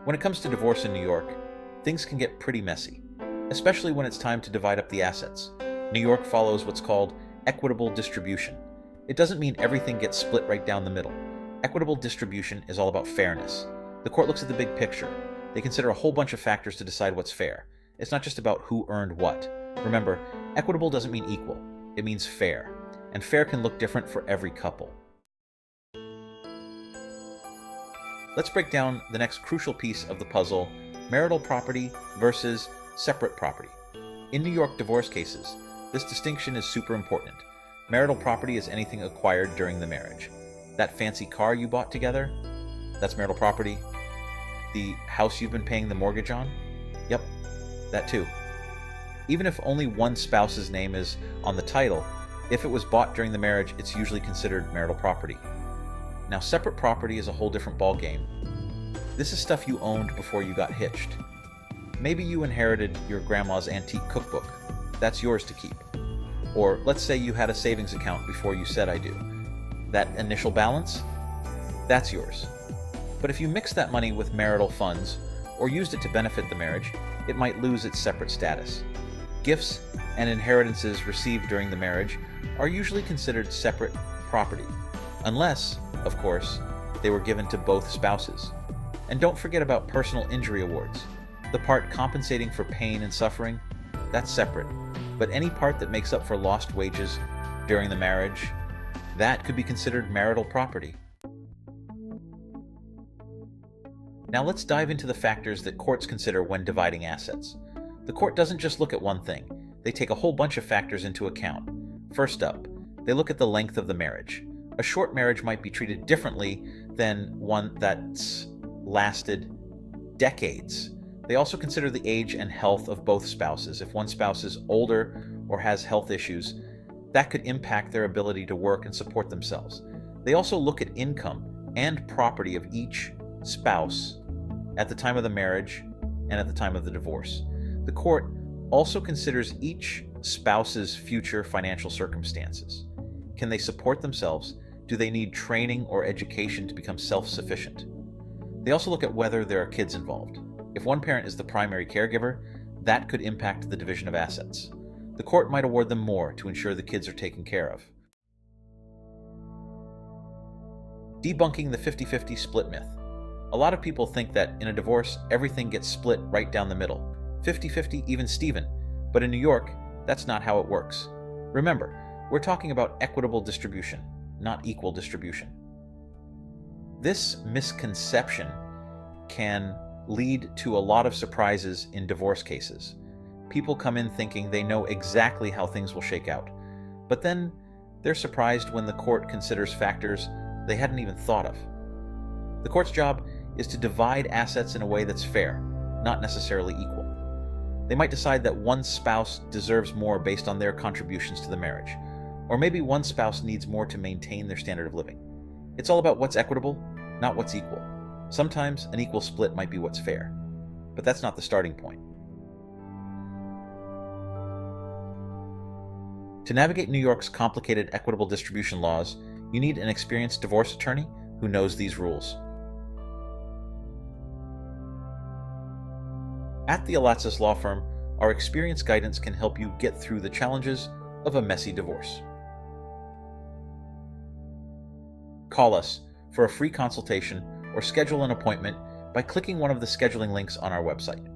When it comes to divorce in New York, things can get pretty messy, especially when it's time to divide up the assets. New York follows what's called equitable distribution. It doesn't mean everything gets split right down the middle. Equitable distribution is all about fairness. The court looks at the big picture. They consider a whole bunch of factors to decide what's fair. It's not just about who earned what. Remember, equitable doesn't mean equal. It means fair. And fair can look different for every couple. Let's break down the next crucial piece of the puzzle: marital property versus separate property. In New York divorce cases, this distinction is super important. Marital property is anything acquired during the marriage. That fancy car you bought together, that's marital property. The house you've been paying the mortgage on, yep, that too. Even if only one spouse's name is on the title, if it was bought during the marriage, it's usually considered marital property. Now, separate property is a whole different ballgame. This is stuff you owned before you got hitched. Maybe you inherited your grandma's antique cookbook. That's yours to keep. Or let's say you had a savings account before you said I do. That initial balance, that's yours. But if you mixed that money with marital funds or used it to benefit the marriage, it might lose its separate status. Gifts and inheritances received during the marriage are usually considered separate property, unless, of course, they were given to both spouses. And don't forget about personal injury awards. The part compensating for pain and suffering, that's separate. But any part that makes up for lost wages during the marriage, that could be considered marital property. Now let's dive into the factors that courts consider when dividing assets. The court doesn't just look at one thing. They take a whole bunch of factors into account. First up, they look at the length of the marriage. A short marriage might be treated differently than one that's lasted decades. They also consider the age and health of both spouses. If one spouse is older or has health issues, that could impact their ability to work and support themselves. They also look at income and property of each spouse at the time of the marriage and at the time of the divorce. The court also considers each spouse's future financial circumstances. Can they support themselves? Do they need training or education to become self-sufficient? They also look at whether there are kids involved. If one parent is the primary caregiver, that could impact the division of assets. The court might award them more to ensure the kids are taken care of. Debunking the 50-50 split myth. A lot of people think that in a divorce, everything gets split right down the middle. 50-50, even Steven. But in New York, that's not how it works. Remember, we're talking about equitable distribution, not equal distribution. This misconception can lead to a lot of surprises in divorce cases. People come in thinking they know exactly how things will shake out, but then they're surprised when the court considers factors they hadn't even thought of. The court's job is to divide assets in a way that's fair, not necessarily equal. They might decide that one spouse deserves more based on their contributions to the marriage, or maybe one spouse needs more to maintain their standard of living. It's all about what's equitable, not what's equal. Sometimes an equal split might be what's fair, but that's not the starting point. To navigate New York's complicated equitable distribution laws, you need an experienced divorce attorney who knows these rules. At the Alatzis Law Firm, our experienced guidance can help you get through the challenges of a messy divorce. Call us for a free consultation or schedule an appointment by clicking one of the scheduling links on our website.